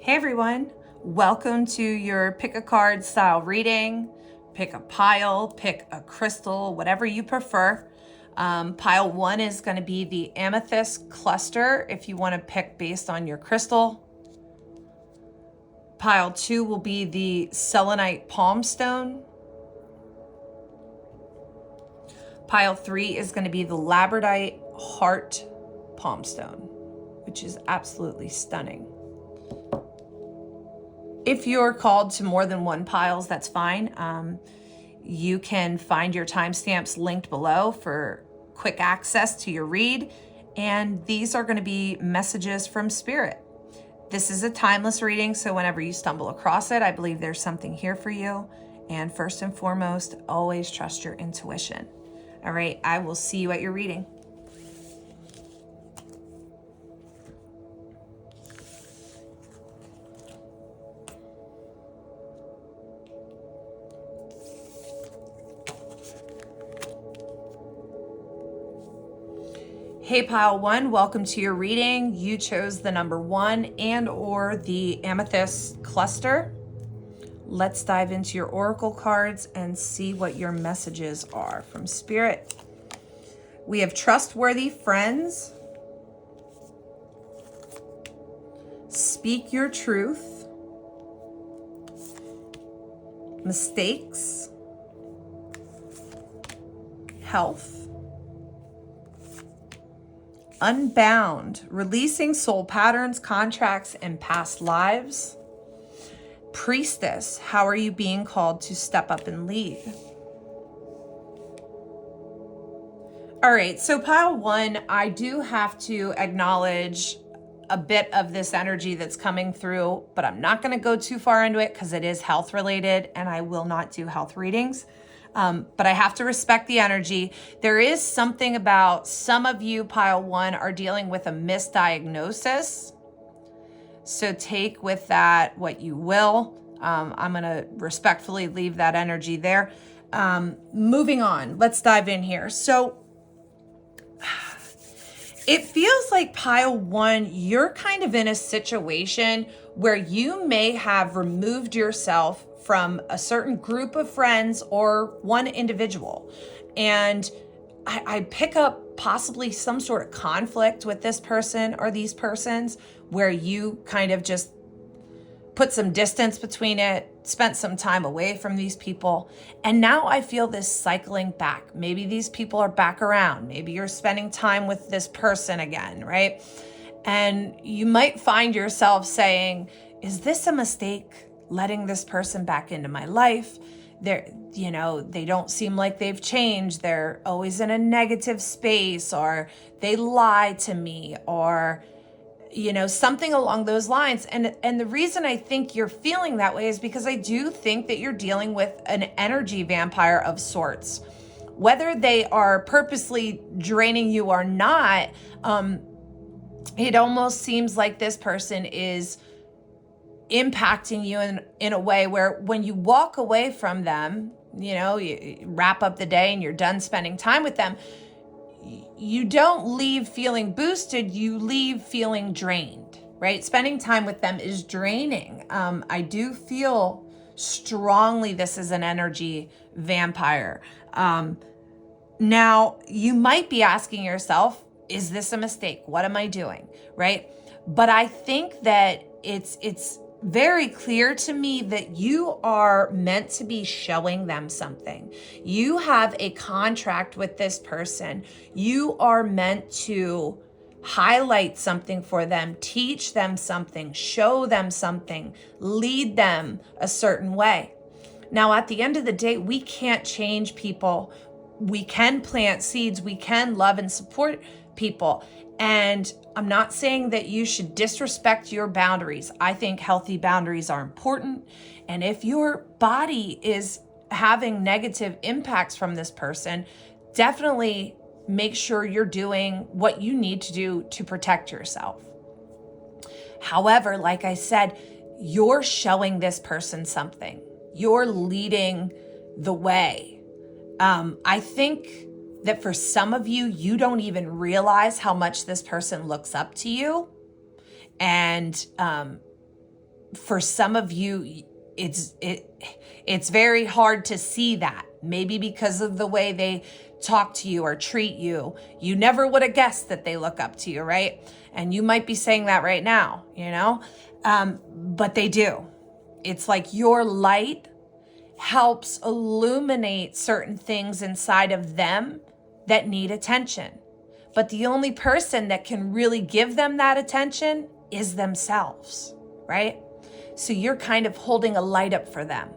Hey everyone, welcome to your pick a card style reading. Pick a pile, pick a crystal, whatever you prefer. Pile 1 is going to be the amethyst cluster if you want to pick based on your crystal. Pile 2 will be the selenite palm stone. Pile 3 is going to be the labradorite heart palm stone, which is absolutely stunning. If you're called to more than one piles, that's fine. You can find your timestamps linked below for quick access to your read. And these are going to be messages from Spirit. This is a timeless reading, so whenever you stumble across it, I believe there's something here for you. And first and foremost, always trust your intuition. All right, I will see you at your reading. Hey Pile 1, welcome to your reading. You chose the number 1 and or the amethyst cluster. Let's dive into your oracle cards and see what your messages are from Spirit. We have trustworthy friends. Speak your truth. Mistakes. Health. Unbound, releasing soul patterns, contracts, and past lives. Priestess, how are you being called to step up and lead? All right, so pile 1, I do have to acknowledge a bit of this energy that's coming through, but I'm not going to go too far into it because it is health related and I will not do health readings. But I have to respect the energy. There is something about some of you, pile 1, are dealing with a misdiagnosis. So take with that what you will. I'm going to respectfully leave that energy there. Moving on, let's dive in here. So it feels like pile 1, you're kind of in a situation where you may have removed yourself from a certain group of friends or one individual. And I pick up possibly some sort of conflict with this person or these persons where you kind of just put some distance between it, spent some time away from these people. And now I feel this cycling back. Maybe these people are back around. Maybe you're spending time with this person again, right? And you might find yourself saying, is this a mistake? Letting this person back into my life. They don't seem like they've changed. They're always in a negative space, or they lie to me, or something along those lines. And the reason I think you're feeling that way is because I do think that you're dealing with an energy vampire of sorts. Whether they are purposely draining you or not, it almost seems like this person is impacting you in a way where when you walk away from them, you wrap up the day and you're done spending time with them, you don't leave feeling boosted, you leave feeling drained, right? Spending time with them is draining. I do feel strongly this is an energy vampire. Now, you might be asking yourself, is this a mistake? What am I doing, right? But I think that it's very clear to me that you are meant to be showing them something. You have a contract with this person. You are meant to highlight something for them, teach them something, show them something, lead them a certain way. Now, at the end of the day, we can't change people. We can plant seeds. We can love and support people. And I'm not saying that you should disrespect your boundaries. I think healthy boundaries are important. And if your body is having negative impacts from this person, definitely make sure you're doing what you need to do to protect yourself. However, like I said, you're showing this person something. You're leading the way. I think that for some of you, you don't even realize how much this person looks up to you. And for some of you, it's very hard to see that. Maybe because of the way they talk to you or treat you. You never would have guessed that they look up to you, right? And you might be saying that right now, but they do. It's like your light helps illuminate certain things inside of them that need attention. But the only person that can really give them that attention is themselves, right? So you're kind of holding a light up for them,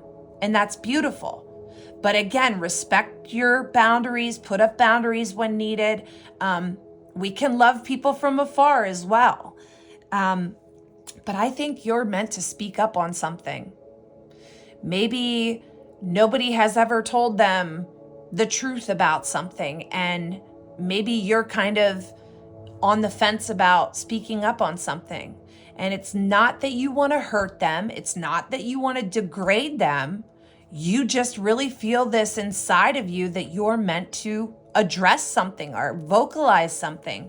and that's beautiful. But again, respect your boundaries, put up boundaries when needed. We can love people from afar as well. But I think you're meant to speak up on something. Maybe nobody has ever told them the truth about something, and maybe you're kind of on the fence about speaking up on something. And it's not that you want to hurt them. It's not that you want to degrade them. You just really feel this inside of you that you're meant to address something or vocalize something.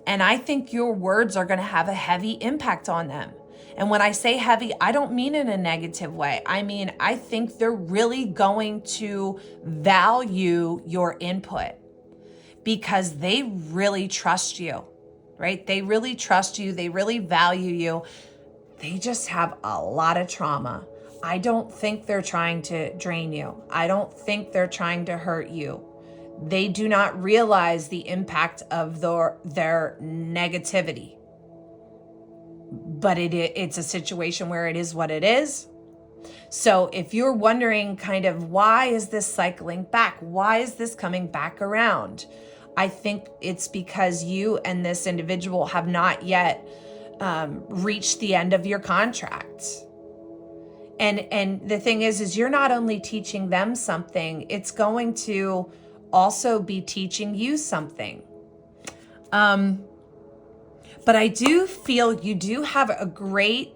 And I think your words are going to have a heavy impact on them. And when I say heavy, I don't mean in a negative way. I mean, I think they're really going to value your input because they really trust you, right? They really trust you. They really value you. They just have a lot of trauma. I don't think they're trying to drain you. I don't think they're trying to hurt you. They do not realize the impact of their negativity. But it's a situation where it is what it is. So if you're wondering kind of why is this cycling back? Why is this coming back around? I think it's because you and this individual have not yet reached the end of your contract. And the thing is you're not only teaching them something, it's going to also be teaching you something. But I do feel you do have a great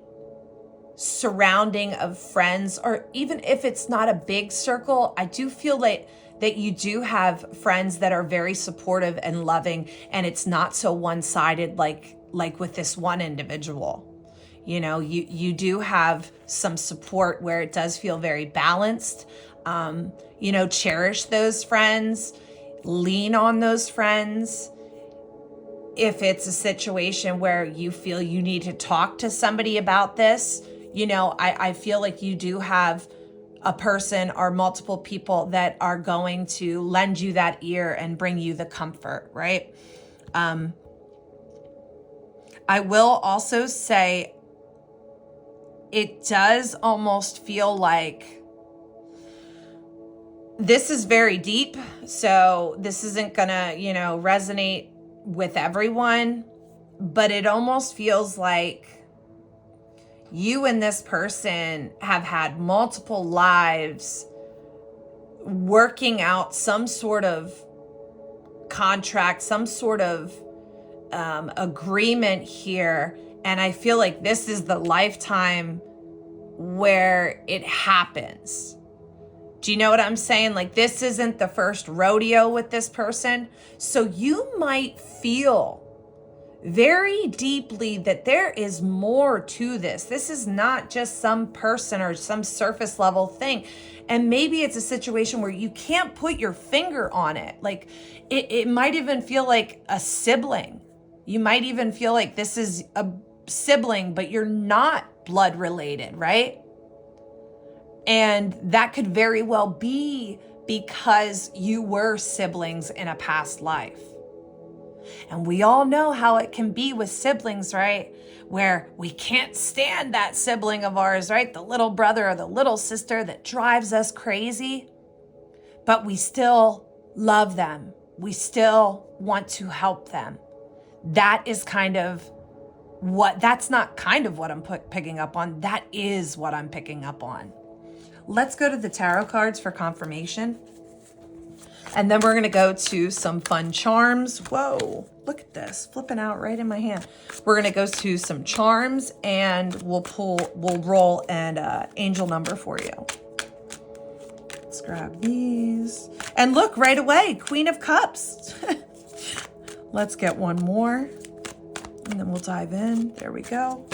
surrounding of friends, or even if it's not a big circle, I do feel that you do have friends that are very supportive and loving, and it's not so one-sided like with this one individual. You do have some support where it does feel very balanced. Cherish those friends, lean on those friends. If it's a situation where you feel you need to talk to somebody about this, I feel like you do have a person or multiple people that are going to lend you that ear and bring you the comfort, right? I will also say it does almost feel like this is very deep, so this isn't gonna, resonate with everyone, but it almost feels like you and this person have had multiple lives working out some sort of contract, some sort of agreement here. And I feel like this is the lifetime where it happens. Do you know what I'm saying? Like, this isn't the first rodeo with this person. So you might feel very deeply that there is more to this. This is not just some person or some surface level thing. And maybe it's a situation where you can't put your finger on it. Like, it might even feel like a sibling. You might even feel like this is a sibling, but you're not blood related, right? And that could very well be because you were siblings in a past life. And we all know how it can be with siblings, right? Where we can't stand that sibling of ours, right? The little brother or the little sister that drives us crazy. But we still love them. We still want to help them. That is that's not kind of what I'm picking up on. That is what I'm picking up on. Let's go to the tarot cards for confirmation. And then we're going to go to some fun charms. Whoa, look at this, flipping out right in my hand. We're going to go to some charms and we'll roll an angel number for you. Let's grab these. And look, right away, Queen of Cups. Let's get one more and then we'll dive in. There we go.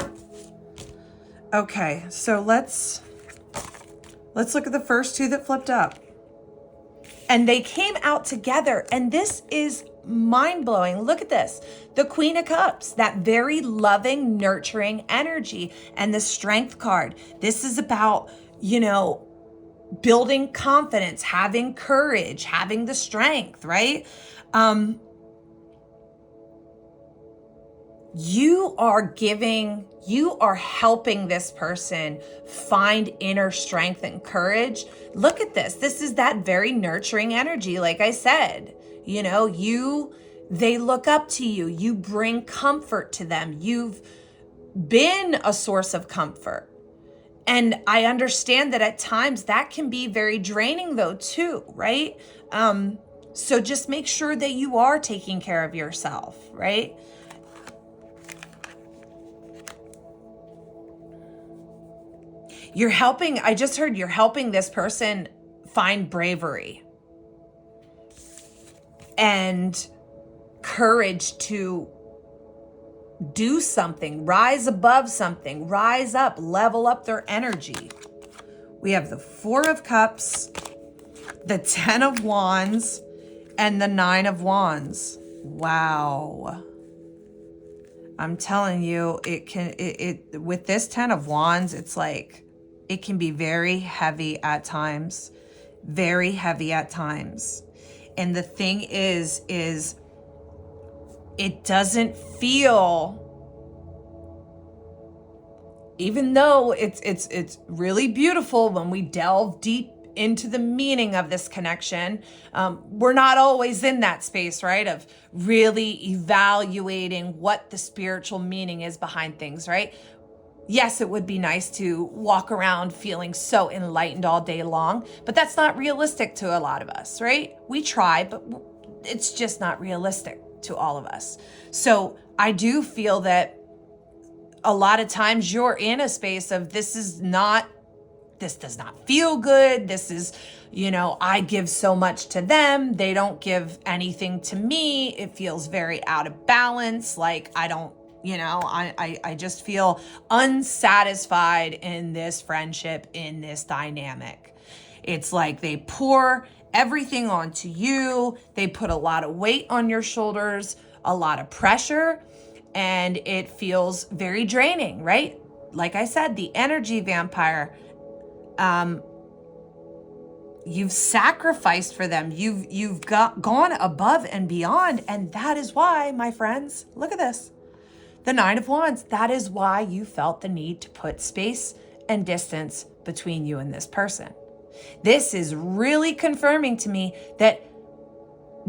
Okay, so let's look at the first two that flipped up. And they came out together, and this is mind-blowing. Look at this. The Queen of Cups, that very loving, nurturing energy, and the Strength card. This is about, building confidence, having courage, having the strength, right? You are helping this person find inner strength and courage. Look at this. This is that very nurturing energy. Like I said, they look up to you. You bring comfort to them. You've been a source of comfort. And I understand that at times that can be very draining though too, right? So just make sure that you are taking care of yourself, right? I just heard you're helping this person find bravery and courage to do something, rise above something, rise up, level up their energy. We have the Four of Cups, the 10 of Wands, and the 9 of Wands. Wow. I'm telling you, with this 10 of Wands, it's like, it can be very heavy at times, very heavy at times. And the thing is it doesn't feel, even though it's really beautiful when we delve deep into the meaning of this connection, we're not always in that space, right? Of really evaluating what the spiritual meaning is behind things, right? Yes, it would be nice to walk around feeling so enlightened all day long, but that's not realistic to a lot of us, right? We try, but it's just not realistic to all of us. So I do feel that a lot of times you're in a space of this does not feel good. This is, I give so much to them. They don't give anything to me. It feels very out of balance. Like I don't, I just feel unsatisfied in this friendship, in this dynamic. It's like they pour everything onto you. They put a lot of weight on your shoulders, a lot of pressure, and it feels very draining, right? Like I said, the energy vampire, you've sacrificed for them. You've gone above and beyond. And that is why, my friends, look at this. The 9 of Wands, that is why you felt the need to put space and distance between you and this person. This is really confirming to me that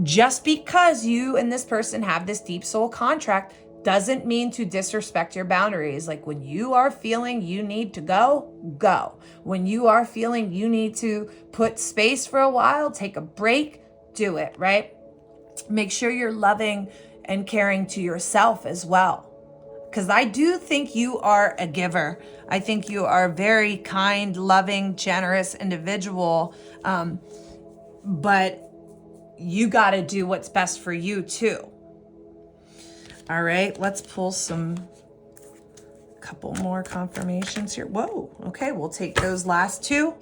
just because you and this person have this deep soul contract doesn't mean to disrespect your boundaries. Like when you are feeling you need to go, go. When you are feeling you need to put space for a while, take a break, do it, right? Make sure you're loving and caring to yourself as well. Because I do think you are a giver. I think you are a very kind, loving, generous individual. But you got to do what's best for you too. All right, let's pull couple more confirmations here. Whoa, okay, we'll take those last two.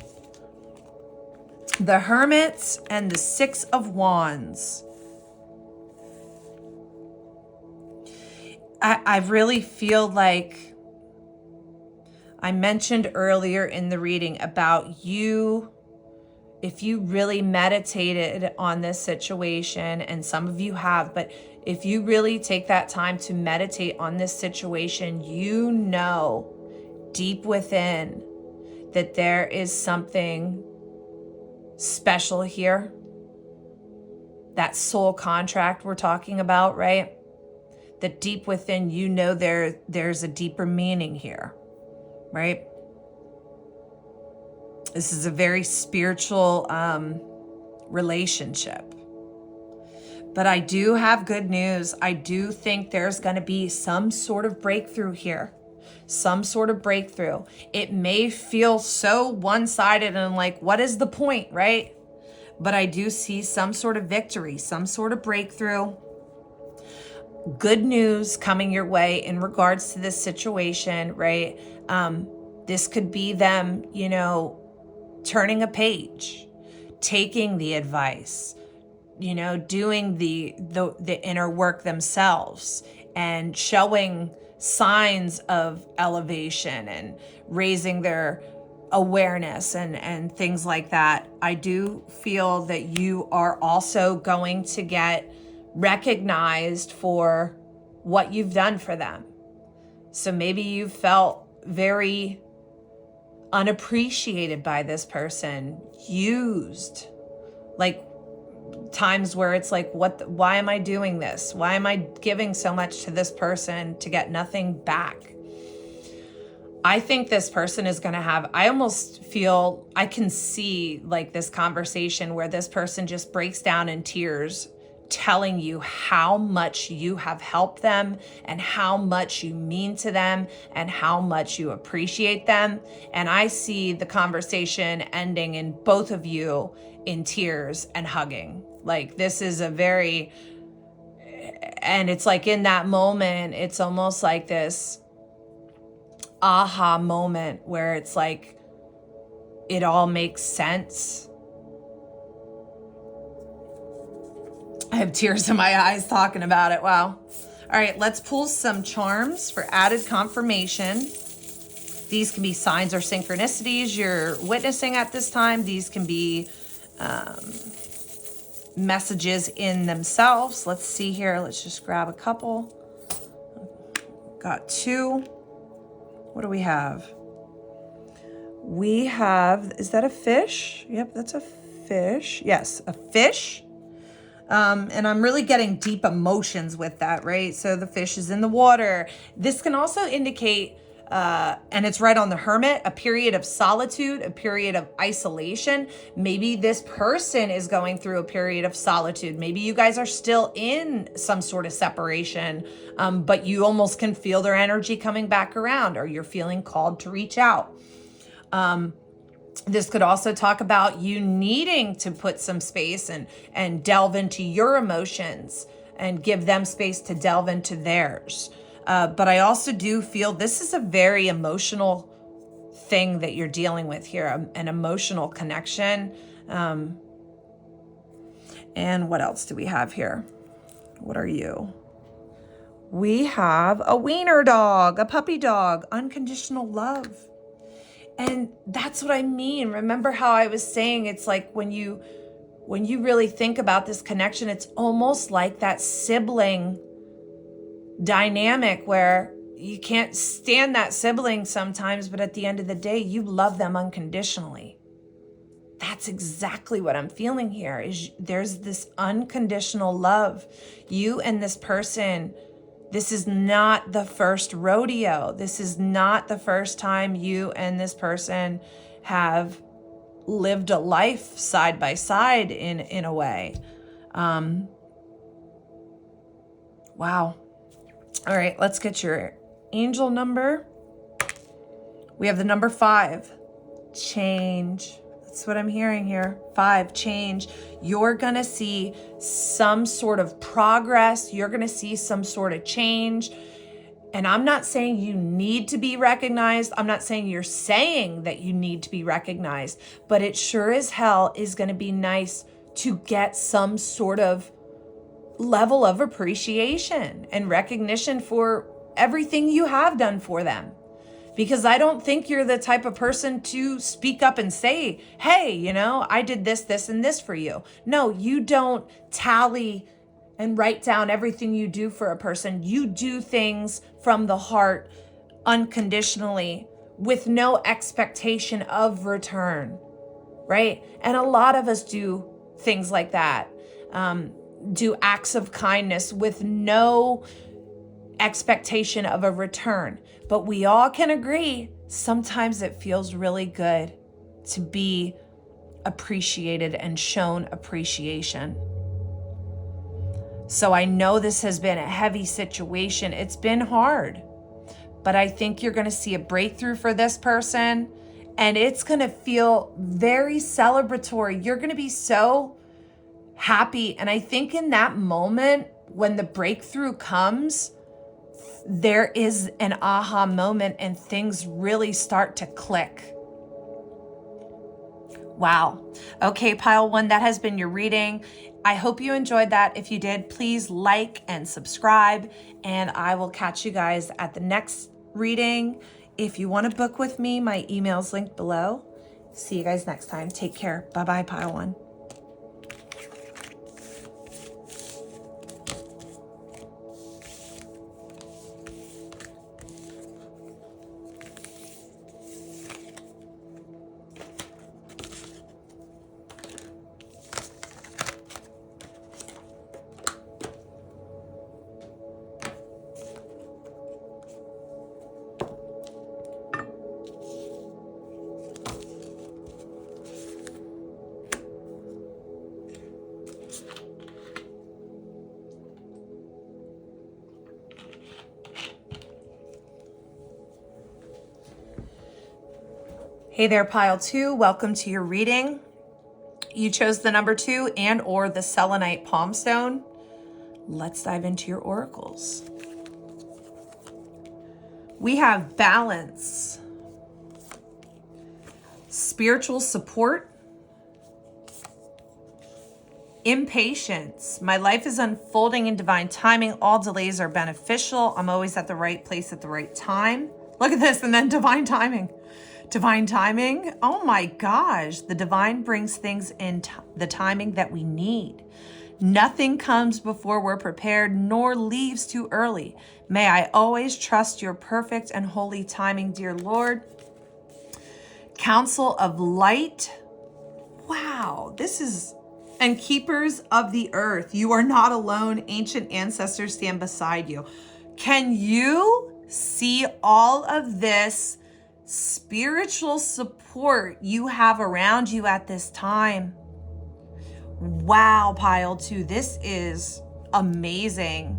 The Hermit and the 6 of Wands. I really feel like I mentioned earlier in the reading about you, if you really meditated on this situation, and some of you have, but if you really take that time to meditate on this situation, you know deep within that there is something special here. That soul contract we're talking about, right? That deep within you know there's a deeper meaning here, right? This is a very spiritual relationship. But I do have good news. I do think there's going to be some sort of breakthrough here. Some sort of breakthrough. It may feel so one-sided and like, what is the point, right? But I do see some sort of victory, some sort of breakthrough. Good news coming your way in regards to this situation, right? This could be them, turning a page, taking the advice, doing the inner work themselves and showing signs of elevation and raising their awareness and things like that. I do feel that you are also going to get recognized for what you've done for them. So maybe you felt very unappreciated by this person, used, like times where it's like, why am I doing this? Why am I giving so much to this person to get nothing back? I think this person is going to have, I almost feel, I can see like this conversation where this person just breaks down in tears, telling you how much you have helped them and how much you mean to them and how much you appreciate them. And I see the conversation ending in both of you in tears and hugging. Like this is and it's like in that moment, it's almost like this aha moment where it's like, it all makes sense. I have tears in my eyes talking about it. Wow. All right, let's pull some charms for added confirmation. These can be signs or synchronicities you're witnessing at this time. These can be messages in themselves. Let's see here. Let's just grab a couple. Got two. What do we have? We have, is that a fish? Yep, that's a fish. Yes, a fish. And I'm really getting deep emotions with that, right? So the fish is in the water. This can also indicate, and it's right on the Hermit, a period of solitude, a period of isolation. Maybe this person is going through a period of solitude. Maybe you guys are still in some sort of separation, but you almost can feel their energy coming back around, or you're feeling called to reach out. This could also talk about you needing to put some space and delve into your emotions and give them space to delve into theirs. But I also do feel this is a very emotional thing that you're dealing with here, an emotional connection. And what else do we have here? What are you? We have a wiener dog, a puppy dog, unconditional love. And that's what I mean. Remember how I was saying it's like when you really think about this connection, it's almost like that sibling dynamic where you can't stand that sibling sometimes, but at the end of the day, you love them unconditionally. That's exactly what I'm feeling here. Is there's this unconditional love. You and this person, this is not the first rodeo. This is not the first time you and this person have lived a life side by side in a way. Wow. All right, let's get your angel number. We have the number 5, change. That's what I'm hearing here. 5, change. You're going to see some sort of progress. You're going to see some sort of change. And I'm not saying you need to be recognized. I'm not saying you're saying that you need to be recognized, but it sure as hell is going to be nice to get some sort of level of appreciation and recognition for everything you have done for them. Because I don't think you're the type of person to speak up and say, hey, I did this, this, and this for you. No, you don't tally and write down everything you do for a person. You do things from the heart, unconditionally, with no expectation of return, right? And a lot of us do things like that, do acts of kindness with no expectation of a return. But we all can agree, sometimes it feels really good to be appreciated and shown appreciation. So I know this has been a heavy situation. It's been hard, but I think you're going to see a breakthrough for this person, and it's going to feel very celebratory. You're going to be so happy. And I think in that moment, when the breakthrough comes, there is an aha moment and things really start to click. Wow. Okay, pile one, that has been your reading. I hope you enjoyed that. If you did, please like and subscribe, and I will catch you guys at the next reading. If you want to book with me, my email's linked below. See you guys next time. Take care. Bye-bye, pile one. Hey there, pile two. Welcome to your reading. You chose the number 2 and or the selenite palm stone. Let's dive into your oracles. We have balance, spiritual support, impatience. My life is unfolding in divine timing. All delays are beneficial. I'm always at the right place at the right time. Look at this, and then divine timing. Divine timing. Oh my gosh. The divine brings things in the timing that we need. Nothing comes before we're prepared, nor leaves too early. May I always trust your perfect and holy timing, dear Lord. Council of light. Wow, this is... And keepers of the earth. You are not alone. Ancient ancestors stand beside you. Can you see all of this spiritual support you have around you at this time? Wow, pile two, this is amazing.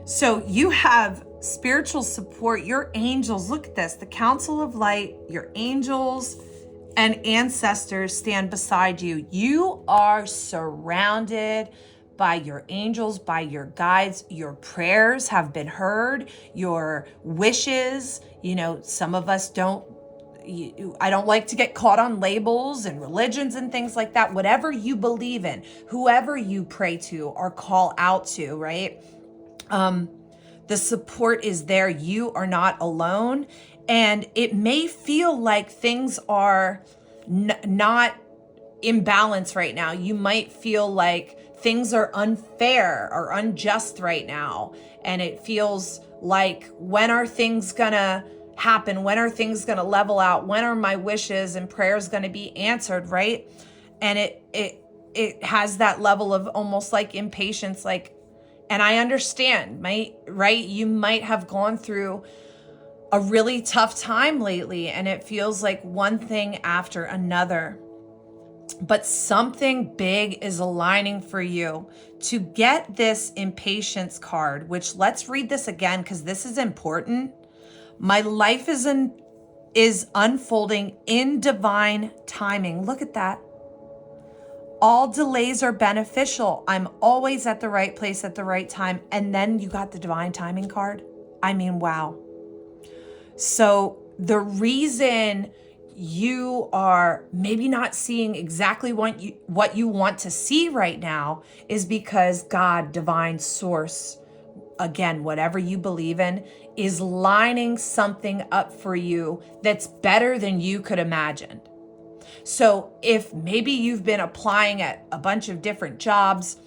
So you have spiritual support, your angels. Look at this, the Council of Light, your angels and ancestors stand beside you. You are surrounded by your angels, by your guides. Your prayers have been heard, your wishes. You know, some of us I don't like to get caught on labels and religions and things like that. Whatever you believe in, whoever you pray to or call out to, right? The support is there. You are not alone. And it may feel like things are not in balance right now. You might feel like things are unfair or unjust right now. And it feels like, when are things gonna happen? When are things gonna level out? When are my wishes and prayers gonna be answered, right? And it has that level of almost like impatience, like, and I understand, right? You might have gone through a really tough time lately, and it feels like one thing after another. But something big is aligning for you to get this impatience card, which, let's read this again because this is important. My life is unfolding in divine timing. Look at that. All delays are beneficial. I'm always at the right place at the right time. And then you got the divine timing card. I mean, wow. So the reason you are maybe not seeing exactly what you want to see right now is because God, divine source, again, whatever you believe in, is lining something up for you that's better than you could imagine. So if maybe you've been applying at a bunch of different jobs,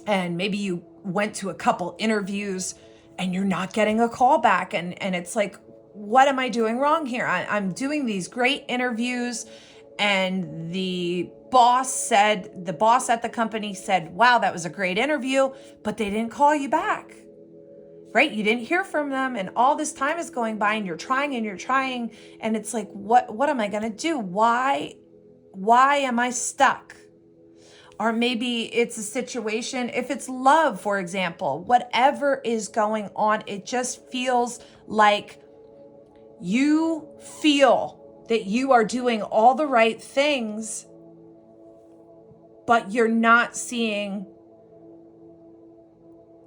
and maybe you went to a couple interviews and you're not getting a call back, and it's like, what am I doing wrong here? I'm doing these great interviews, and the boss at the company said, wow, that was a great interview, but they didn't call you back, right? You didn't hear from them, and all this time is going by, and you're trying, and it's like, what am I going to do? Why am I stuck? Or maybe it's a situation, if it's love, for example, whatever is going on, it just feels like you feel that you are doing all the right things, but you're not seeing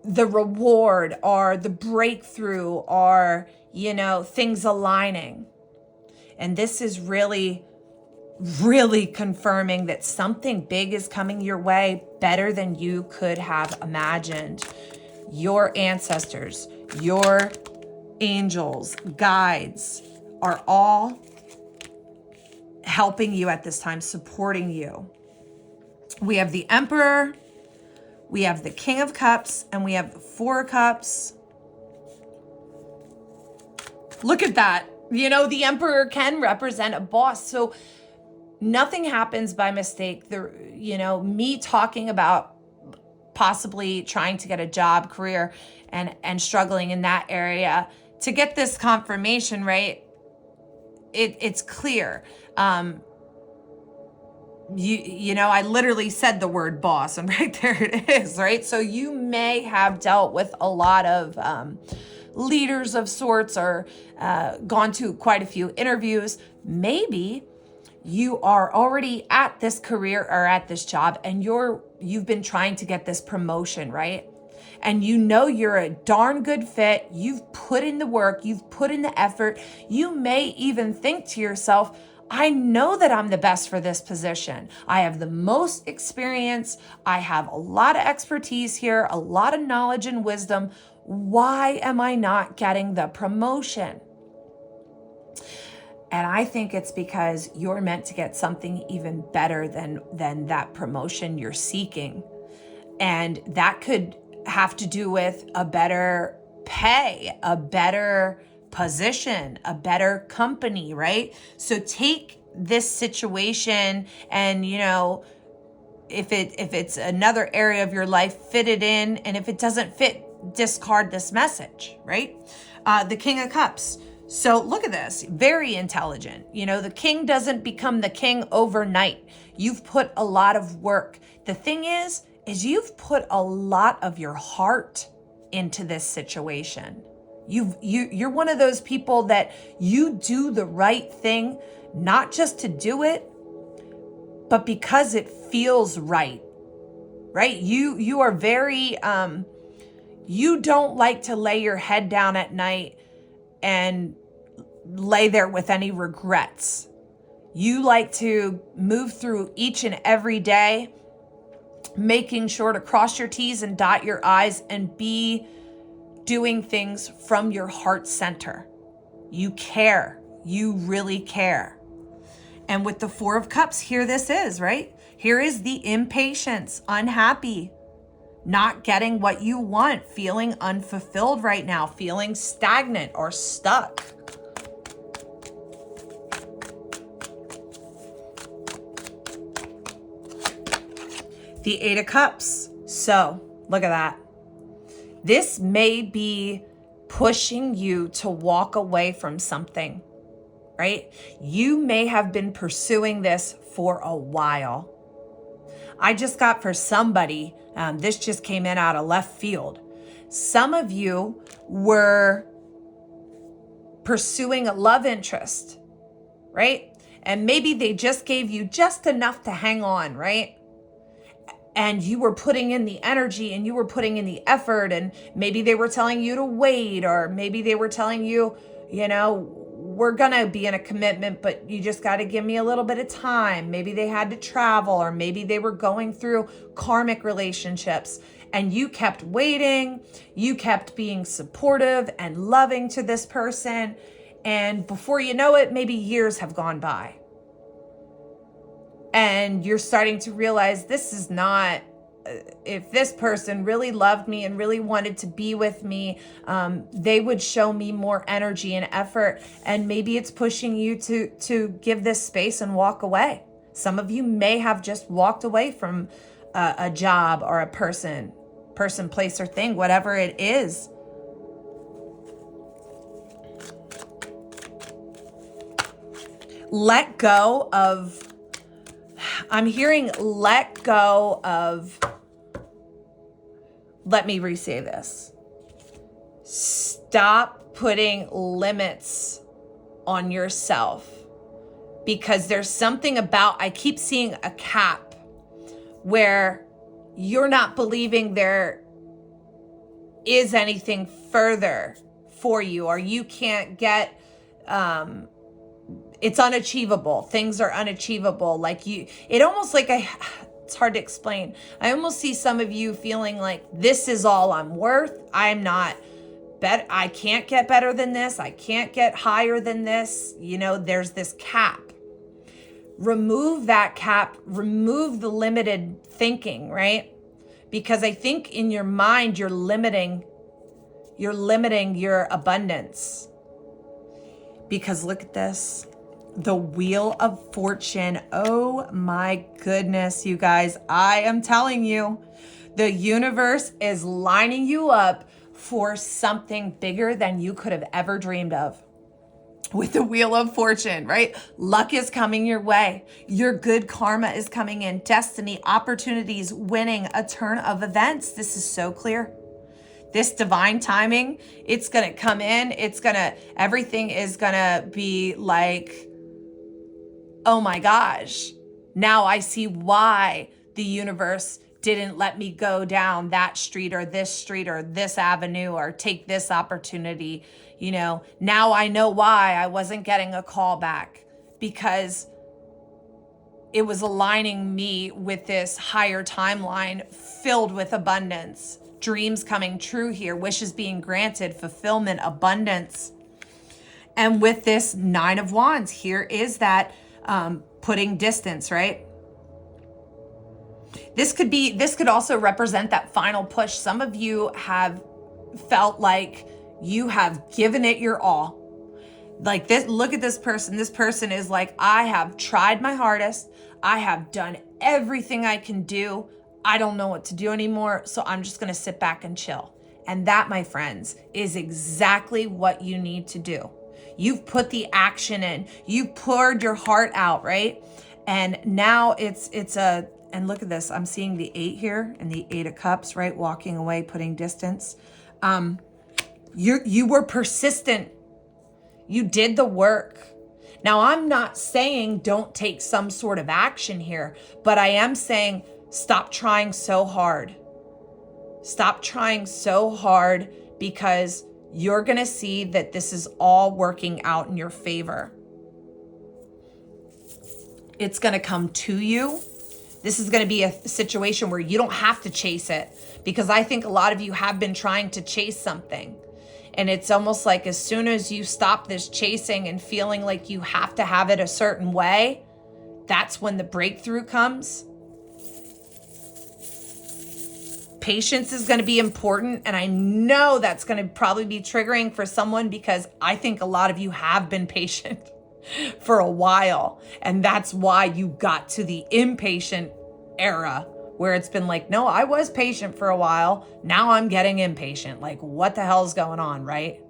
the reward or the breakthrough or, things aligning. And this is really, really confirming that something big is coming your way, better than you could have imagined. Your ancestors, your angels, guides are all helping you at this time, supporting you. We have the Emperor, we have the King of Cups, and we have the Four of Cups. Look at that. The Emperor can represent a boss. So nothing happens by mistake. Me talking about possibly trying to get a job, career, and struggling in that area to get this confirmation, right? It's clear. I literally said the word boss, and right there it is, right? So you may have dealt with a lot of leaders of sorts, or gone to quite a few interviews. Maybe you are already at this career or at this job, and you've been trying to get this promotion, right? And you're a darn good fit. You've put in the work, you've put in the effort. You may even think to yourself, I know that I'm the best for this position. I have the most experience. I have a lot of expertise here, a lot of knowledge and wisdom. Why am I not getting the promotion? And I think it's because you're meant to get something even better than that promotion you're seeking. And that could have to do with a better pay, a better position, a better company, right? So take this situation and, if it's another area of your life, fit it in. And if it doesn't fit, discard this message, right? The King of Cups. So look at this, very intelligent. The king doesn't become the king overnight. You've put a lot of work. The thing is you've put a lot of your heart into this situation. You're one of those people that you do the right thing, not just to do it, but because it feels right, right? You are very, you don't like to lay your head down at night and lay there with any regrets. You like to move through each and every day, making sure to cross your T's and dot your I's and be doing things from your heart center. You care. You really care. And with the Four of Cups, here this is, right? Here is the impatience, unhappy, not getting what you want, feeling unfulfilled right now, feeling stagnant or stuck. The Eight of Cups. So look at that. This may be pushing you to walk away from something, right? You may have been pursuing this for a while. I just got for somebody, this just came in out of left field. Some of you were pursuing a love interest, right? And maybe they just gave you just enough to hang on, right? And you were putting in the energy and you were putting in the effort, and maybe they were telling you to wait, or maybe they were telling you, we're going to be in a commitment, but you just got to give me a little bit of time. Maybe they had to travel, or maybe they were going through karmic relationships, and you kept waiting. You kept being supportive and loving to this person. And before you know it, maybe years have gone by. And you're starting to realize this is not, if this person really loved me and really wanted to be with me, they would show me more energy and effort. And maybe it's pushing you to give this space and walk away. Some of you may have just walked away from a job or a person, place, or thing, whatever it is. Let go of, I'm hearing let go of, let me re-say this. Stop putting limits on yourself, because there's something about, I keep seeing a cap where you're not believing is anything further for you, or you can't get, it's unachievable. Things are unachievable. Like it almost like it's hard to explain. I almost see some of you feeling like this is all I'm worth. I'm not better. I can't get better than this. I can't get higher than this. There's this cap. Remove that cap, remove the limited thinking, right? Because I think in your mind, you're limiting your abundance. Because look at this. The Wheel of Fortune. Oh my goodness, you guys. I am telling you, the universe is lining you up for something bigger than you could have ever dreamed of. With the Wheel of Fortune, right? Luck is coming your way. Your good karma is coming in. Destiny, opportunities, winning, a turn of events. This is so clear. This divine timing, it's going to come in. Everything is going to be like, oh my gosh, now I see why the universe didn't let me go down that street or this avenue or take this opportunity. Now I know why I wasn't getting a call back, because it was aligning me with this higher timeline filled with abundance, dreams coming true here, wishes being granted, fulfillment, abundance. And with this 9 of Wands, here is that putting distance, right? This could also represent that final push. Some of you have felt like you have given it your all. Like this, look at this person. This person is like, I have tried my hardest. I have done everything I can do. I don't know what to do anymore. So I'm just going to sit back and chill. And that, my friends, is exactly what you need to do. You've put the action in. You've poured your heart out, right? And now and look at this. I'm seeing the 8 here and the 8 of Cups, right? Walking away, putting distance. You were persistent. You did the work. Now, I'm not saying don't take some sort of action here, but I am saying stop trying so hard. Stop trying so hard, because you're going to see that this is all working out in your favor. It's going to come to you. This is going to be a situation where you don't have to chase it, because I think a lot of you have been trying to chase something. And it's almost like as soon as you stop this chasing and feeling like you have to have it a certain way, that's when the breakthrough comes. Patience is going to be important. And I know that's going to probably be triggering for someone, because I think a lot of you have been patient for a while. And that's why you got to the impatient era, where it's been like, no, I was patient for a while. Now I'm getting impatient. Like, what the hell's going on, right?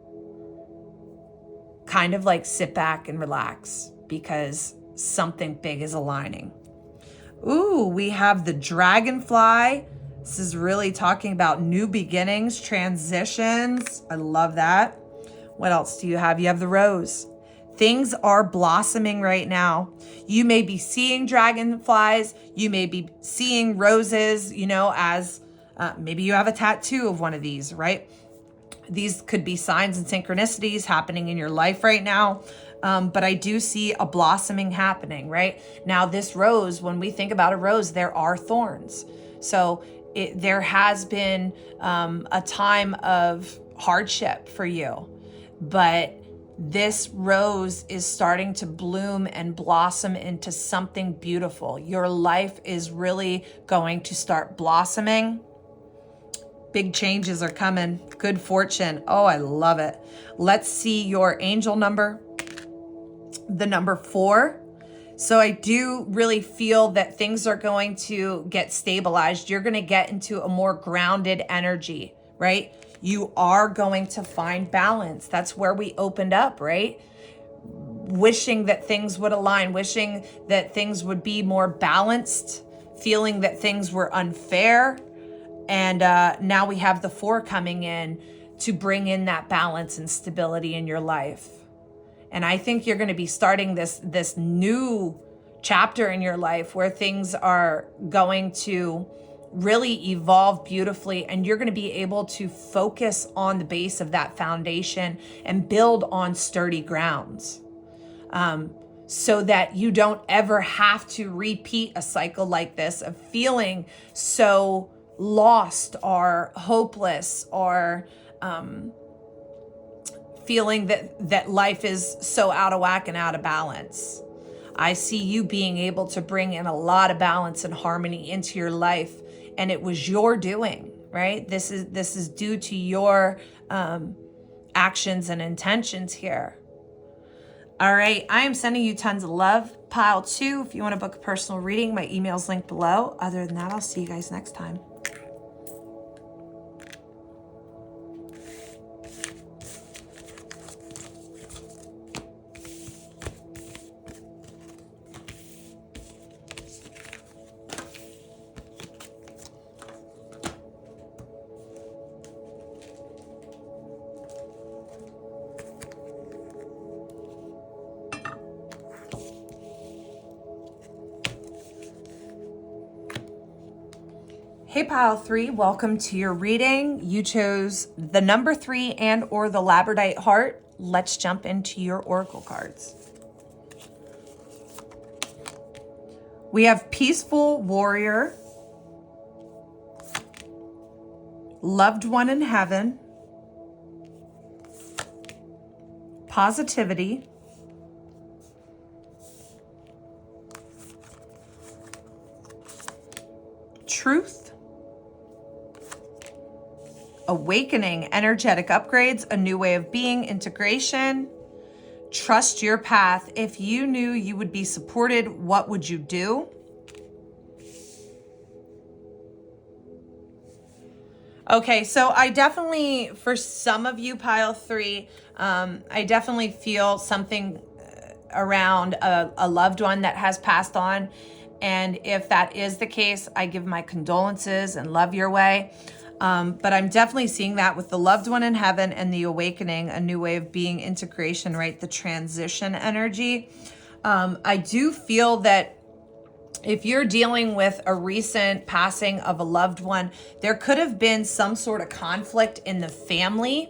Kind of like sit back and relax, because something big is aligning. Ooh, we have the dragonfly. This is really talking about new beginnings, transitions. I love that. What else do you have? You have the rose. Things are blossoming right now. You may be seeing dragonflies. You may be seeing roses, as maybe you have a tattoo of one of these, right? These could be signs and synchronicities happening in your life right now. But I do see a blossoming happening, right? Now, this rose, when we think about a rose, there are thorns. So there has been a time of hardship for you, but this rose is starting to bloom and blossom into something beautiful. Your life is really going to start blossoming. Big changes are coming. Good fortune. Oh, I love it. Let's see your angel number. The number 4. So I do really feel that things are going to get stabilized. You're going to get into a more grounded energy, right? You are going to find balance. That's where we opened up, right? Wishing that things would align, wishing that things would be more balanced, feeling that things were unfair. And now we have the 4 coming in to bring in that balance and stability in your life. And I think you're going to be starting this new chapter in your life where things are going to really evolve beautifully, and you're going to be able to focus on the base of that foundation and build on sturdy grounds, so that you don't ever have to repeat a cycle like this of feeling so lost or hopeless, or feeling that life is so out of whack and out of balance. I see you being able to bring in a lot of balance and harmony into your life, and it was your doing, right? This is due to your actions and intentions here. All right, I am sending you tons of love. Pile 2, if you want to book a personal reading, my email's linked below. Other than that, I'll see you guys next time. Hey Pile 3, welcome to your reading. You chose the number 3 and or the labradorite heart. Let's jump into your oracle cards. We have peaceful warrior, loved one in heaven, positivity, truth, awakening, energetic upgrades, a new way of being, integration, trust your path. If you knew you would be supported, what would you do? Okay, so I definitely, for some of you, Pile 3, I definitely feel something around a loved one that has passed on. And if that is the case, I give my condolences and love your way. But I'm definitely seeing that with the loved one in heaven and the awakening, a new way of being, integration, right? The transition energy. I do feel that if you're dealing with a recent passing of a loved one, there could have been some sort of conflict in the family,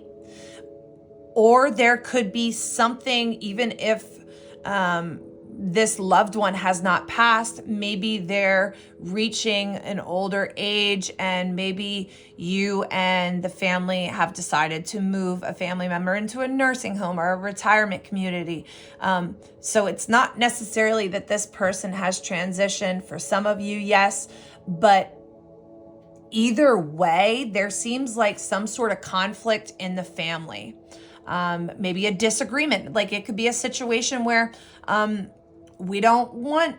or there could be something, even if this loved one has not passed, maybe they're reaching an older age, and maybe you and the family have decided to move a family member into a nursing home or a retirement community. So it's not necessarily that this person has transitioned. For some of you, yes, but either way, there seems like some sort of conflict in the family. Maybe a disagreement. Like it could be a situation where we don't want,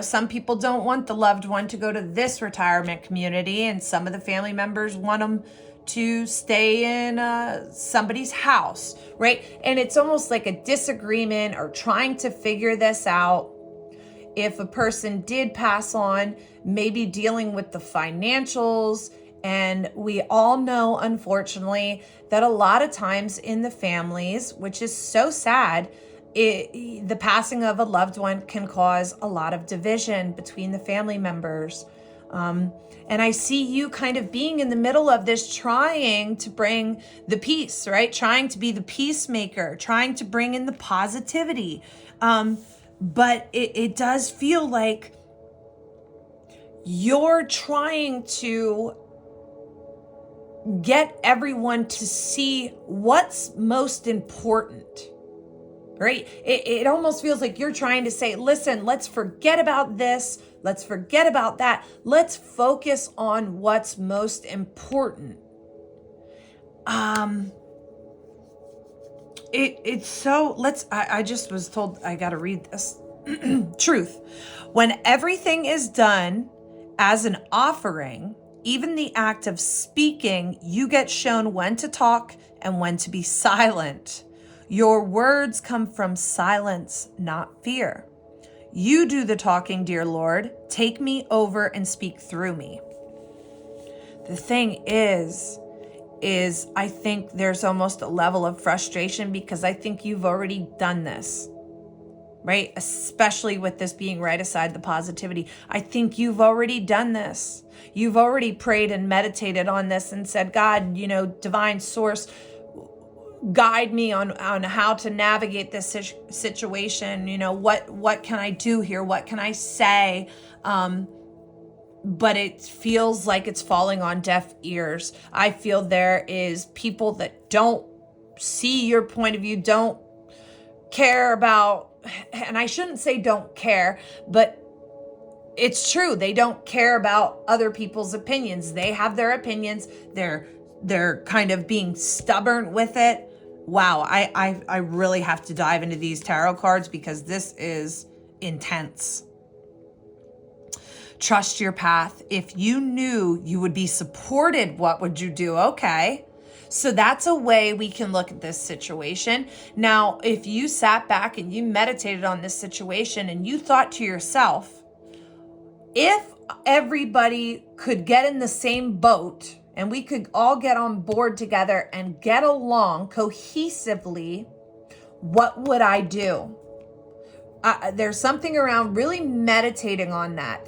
some people don't want the loved one to go to this retirement community, and some of the family members want them to stay in somebody's house, right? And it's almost like a disagreement or trying to figure this out. If a person did pass on, maybe dealing with the financials. And we all know, unfortunately, that a lot of times in the families, which is so sad, the passing of a loved one can cause a lot of division between the family members. And I see you kind of being in the middle of this, trying to bring the peace, right? Trying to be the peacemaker, trying to bring in the positivity. But it does feel like you're trying to get everyone to see what's most important, right? It almost feels like you're trying to say, listen, let's forget about this. Let's forget about that. Let's focus on what's most important. I just was told I got to read this. Truth. When everything is done as an offering, even the act of speaking, you get shown when to talk and when to be silent. Your words come from silence, not fear. You do the talking, dear Lord. Take me over and speak through me. The thing is I think there's almost a level of frustration because I think you've already done this. right? Especially with this being right aside the positivity. I think you've already done this. You've already prayed and meditated on this and said, God, divine source, guide me on how to navigate this situation. What can I do here? What can I say? But it feels like it's falling on deaf ears. I feel there is people that don't see your point of view, don't care about, and I shouldn't say don't care, but it's true. They don't care about other people's opinions. They have their opinions. They're kind of being stubborn with it. Wow, I really have to dive into these tarot cards because this is intense. Trust your path. If you knew you would be supported, what would you do? Okay. So that's a way we can look at this situation. Now, if you sat back and you meditated on this situation and you thought to yourself, if everybody could get in the same boat and we could all get on board together and get along cohesively, what would I do? There's something around really meditating on that.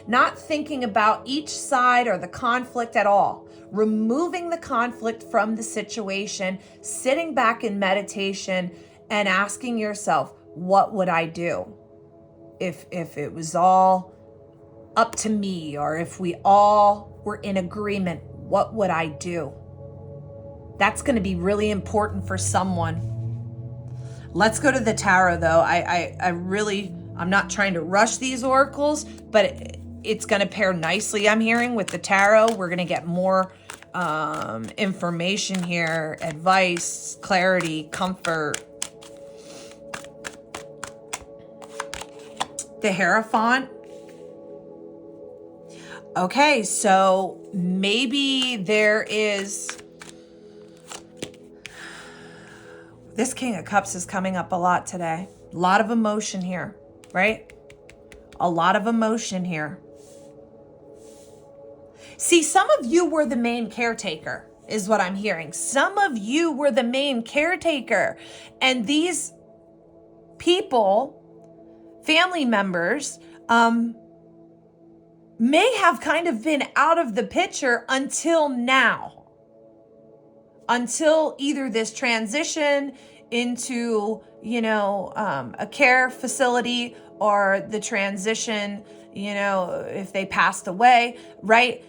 Not thinking about each side or the conflict at all. Removing the conflict from the situation, sitting back in meditation and asking yourself, what would I do if it was all up to me, or if we all were in agreement, what would I do? That's going to be really important for someone. Let's go to the tarot, though. I'm not trying to rush these oracles, but it's going to pair nicely, I'm hearing, with the tarot. We're going to get more information here, advice, clarity, comfort. The Hierophant. Okay, so maybe there is... This King of Cups is coming up a lot today. A lot of emotion here, right? A lot of emotion here. See, some of you were the main caretaker, is what I'm hearing. Some of you were the main caretaker. And these people, family members, may have kind of been out of the picture until now. Until either this transition into, a care facility, or the transition, if they passed away, right?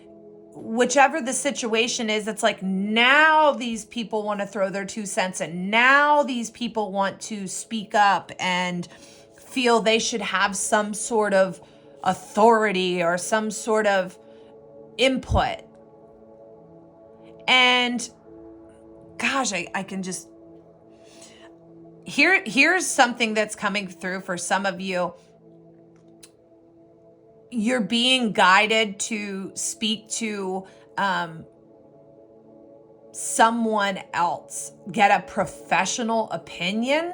Whichever the situation is, it's like now these people want to throw their 2 cents in. Now these people want to speak up and feel they should have some sort of authority or some sort of input. And gosh, I can just... Here's something that's coming through for some of you. You're being guided to speak to someone else. Get a professional opinion,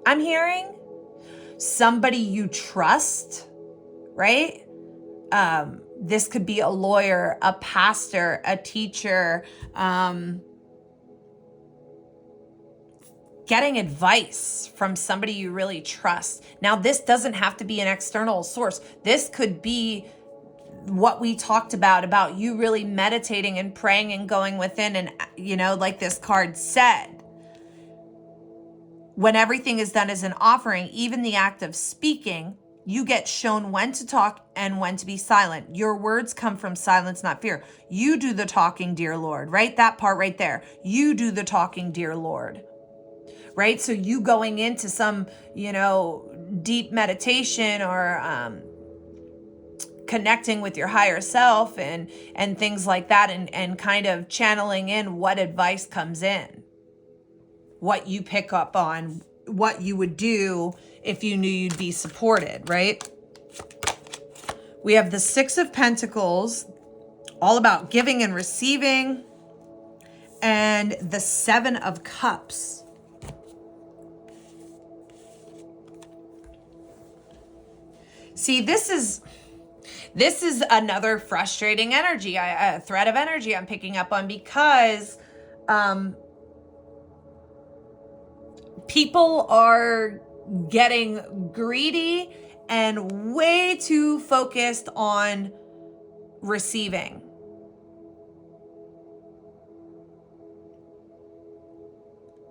I'm hearing. Somebody you trust, right? This could be a lawyer, a pastor, a teacher, getting advice from somebody you really trust. Now, this doesn't have to be an external source. This could be what we talked about you really meditating and praying and going within. And, like this card said, when everything is done as an offering, even the act of speaking, you get shown when to talk and when to be silent. Your words come from silence, not fear. You do the talking, dear Lord, right? That part right there. You do the talking, dear Lord. Right? So you going into some, deep meditation or connecting with your higher self and things like that, and kind of channeling in what advice comes in, what you pick up on, what you would do if you knew you'd be supported, right? We have the 6 of Pentacles, all about giving and receiving, and the 7 of Cups. See, this is another frustrating energy, a thread of energy I'm picking up on, because people are getting greedy and way too focused on receiving.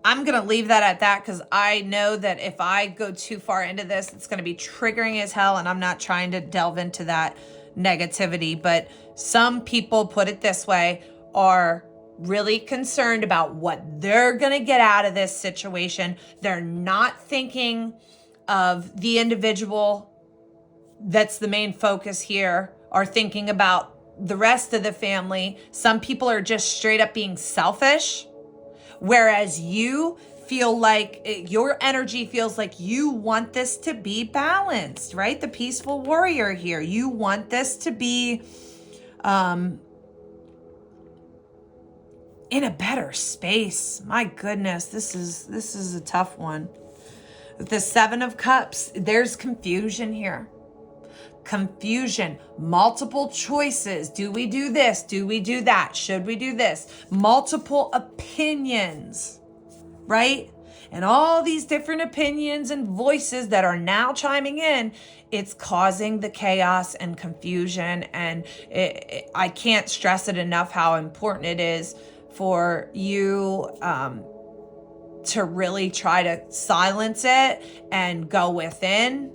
I'm going to leave that at that because I know that if I go too far into this, it's going to be triggering as hell, and I'm not trying to delve into that negativity. But some people, put it this way, are really concerned about what they're going to get out of this situation. They're not thinking of the individual that's the main focus here, or thinking about the rest of the family. Some people are just straight up being selfish. Whereas you feel like your energy feels like you want this to be balanced, right? The peaceful warrior here. You want this to be in a better space. My goodness, this is a tough one. The Seven of Cups, there's confusion here. Confusion, multiple choices. Do we do this? Do we do that? Should we do this? Multiple opinions, right? And all these different opinions and voices that are now chiming in, it's causing the chaos and confusion. And I can't stress it enough how important it is for you to really try to silence it and go within.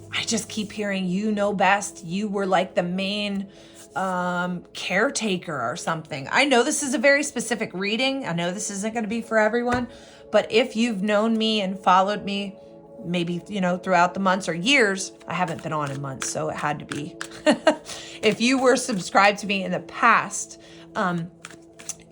I just keep hearing, you know best. You were like the main caretaker or something. I know this is a very specific reading. I know this isn't going to be for everyone, but if you've known me and followed me, maybe, throughout the months or years, I haven't been on in months, so it had to be. If you were subscribed to me in the past,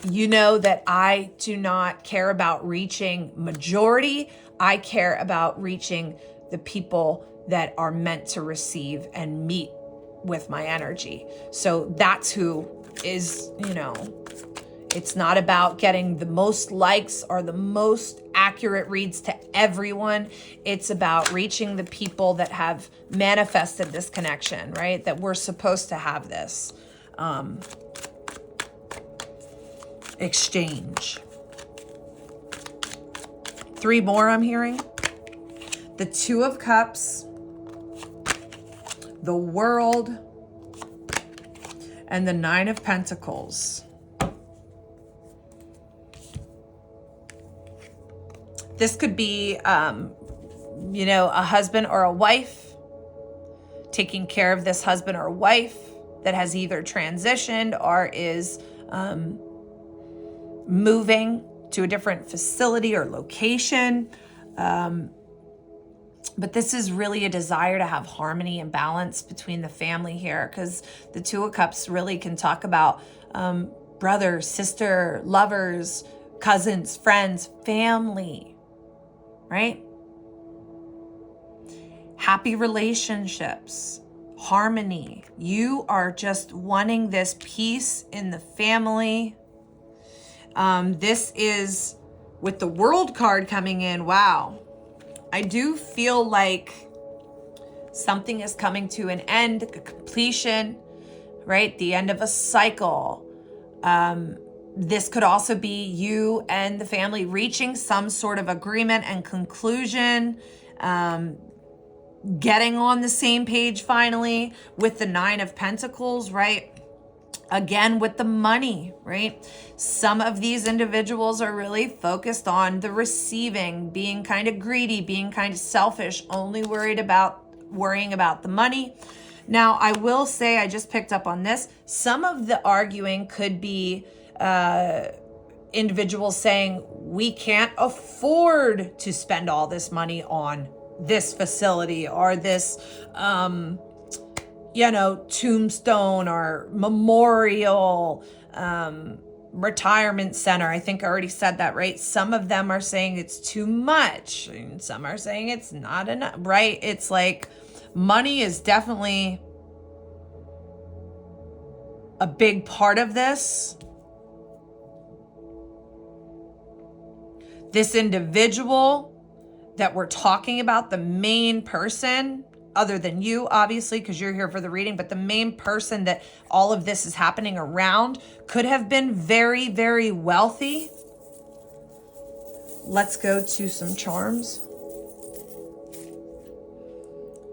you know that I do not care about reaching majority. I care about reaching the people that are meant to receive and meet with my energy. So that's who is, it's not about getting the most likes or the most accurate reads to everyone. It's about reaching the people that have manifested this connection, right? That we're supposed to have this exchange. 3 more I'm hearing. The Two of Cups, the World, and the Nine of Pentacles. This could be, a husband or a wife taking care of this husband or wife that has either transitioned or is moving to a different facility or location. But this is really a desire to have harmony and balance between the family here, because the Two of Cups really can talk about brother, sister, lovers, cousins, friends, family, right? Happy relationships, harmony. You are just wanting this peace in the family. This is with the World card coming in. Wow. I do feel like something is coming to an end, a completion, right? The end of a cycle. This could also be you and the family reaching some sort of agreement and conclusion, getting on the same page finally with the Nine of Pentacles, right? Again, with the money, right? Some of these individuals are really focused on the receiving, being kind of greedy, being kind of selfish, only worrying about the money. Now, I will say, I just picked up on this. Some of the arguing could be individuals saying, we can't afford to spend all this money on this facility or this, tombstone or memorial, retirement center. I think I already said that, right? Some of them are saying it's too much, and some are saying it's not enough, right? It's like money is definitely a big part of this. This individual that we're talking about, the main person, other than you, obviously, because you're here for the reading, but the main person that all of this is happening around could have been very, very wealthy. let's go to some charms.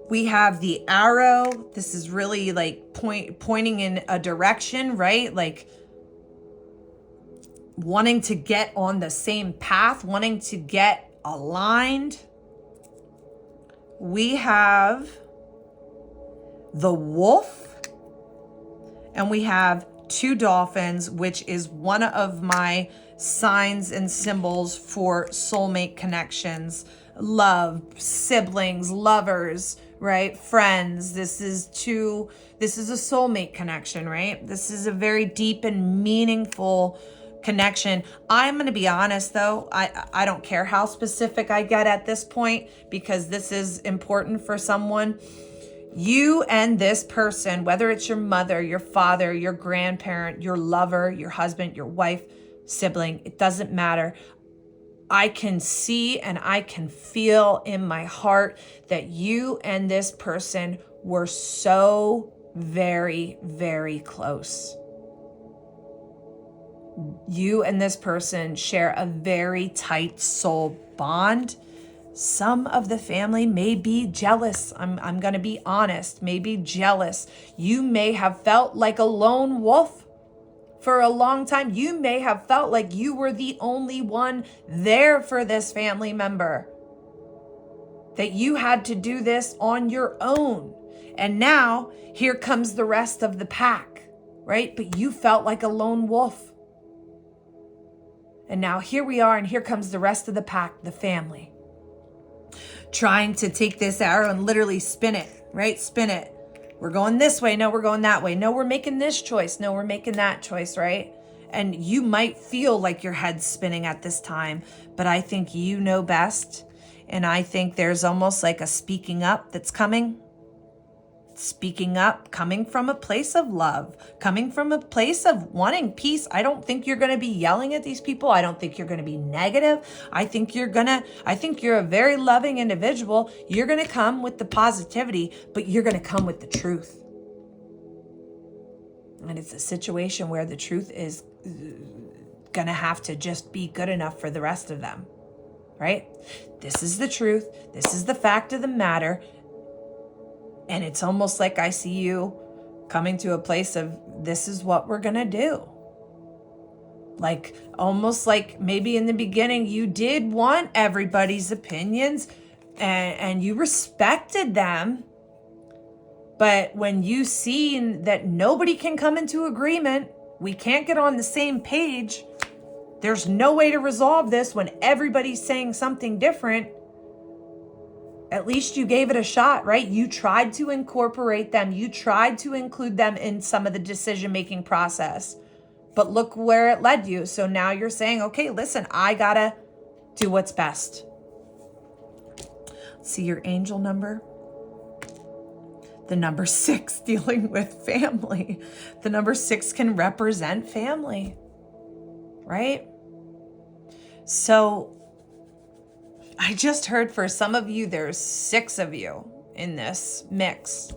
We have the arrow. This is really like pointing in a direction, right? Like wanting to get on the same path, wanting to get aligned. We have the wolf, and we have two dolphins, which is one of my signs and symbols for soulmate connections, love, siblings, lovers, right? Friends. This is a soulmate connection, right? This is a very deep and meaningful connection. I'm going to be honest though, I don't care how specific I get at this point, because this is important for someone. You and this person, whether it's your mother, your father, your grandparent, your lover, your husband, your wife, sibling, it doesn't matter. I can see and I can feel in my heart that you and this person were so very, very close. You and this person share a very tight soul bond. Some of the family may be jealous. I'm going to be honest, may be jealous. You may have felt like a lone wolf for a long time. You may have felt like you were the only one there for this family member, that you had to do this on your own. And now here comes the rest of the pack, right? But you felt like a lone wolf. And now here we are, and here comes the rest of the pack, the family, trying to take this arrow and literally spin it, right? Spin it. We're going this way. No, we're going that way. No, we're making this choice. No, we're making that choice, right? And you might feel like your head's spinning at this time, but I think you know best. And I think there's almost like a speaking up that's coming. Speaking up, coming from a place of love, coming from a place of wanting peace. I don't think you're going to be yelling at these people. I don't think you're going to be negative. I think you're a very loving individual. You're going to come with the positivity, but you're going to come with the truth. And it's a situation where the truth is going to have to just be good enough for the rest of them, right? This is the truth. This is the fact of the matter. And it's almost like I see you coming to a place of, this is what we're going to do. Like, almost like maybe in the beginning you did want everybody's opinions and you respected them. But when you see that nobody can come into agreement, we can't get on the same page, there's no way to resolve this when everybody's saying something different. At least you gave it a shot, right? You tried to incorporate them. You tried to include them in some of the decision-making process. But look where it led you. So now you're saying, okay, listen, I gotta do what's best. See your angel number. The number 6, dealing with family. The number 6 can represent family, right? So I just heard for some of you, there's 6 of you in this mix.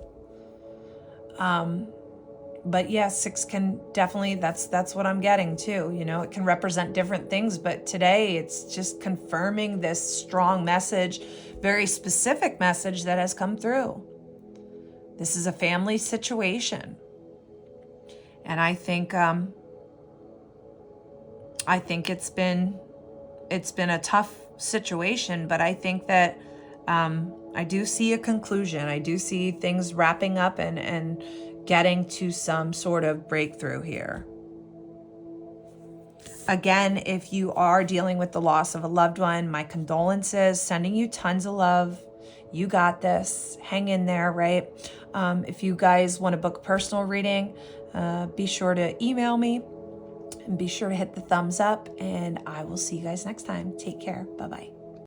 But yeah, 6 can definitely, that's what I'm getting too. You know, it can represent different things, but today it's just confirming this strong message, very specific message that has come through. This is a family situation. And I think it's been a tough situation, but I think that I do see a conclusion. I do see things wrapping up and getting to some sort of breakthrough here. Again, if you are dealing with the loss of a loved one, my condolences, sending you tons of love. You got this. Hang in there, right? If you guys want to book a personal reading, be sure to email me. And be sure to hit the thumbs up, and I will see you guys next time. Take care. Bye-bye.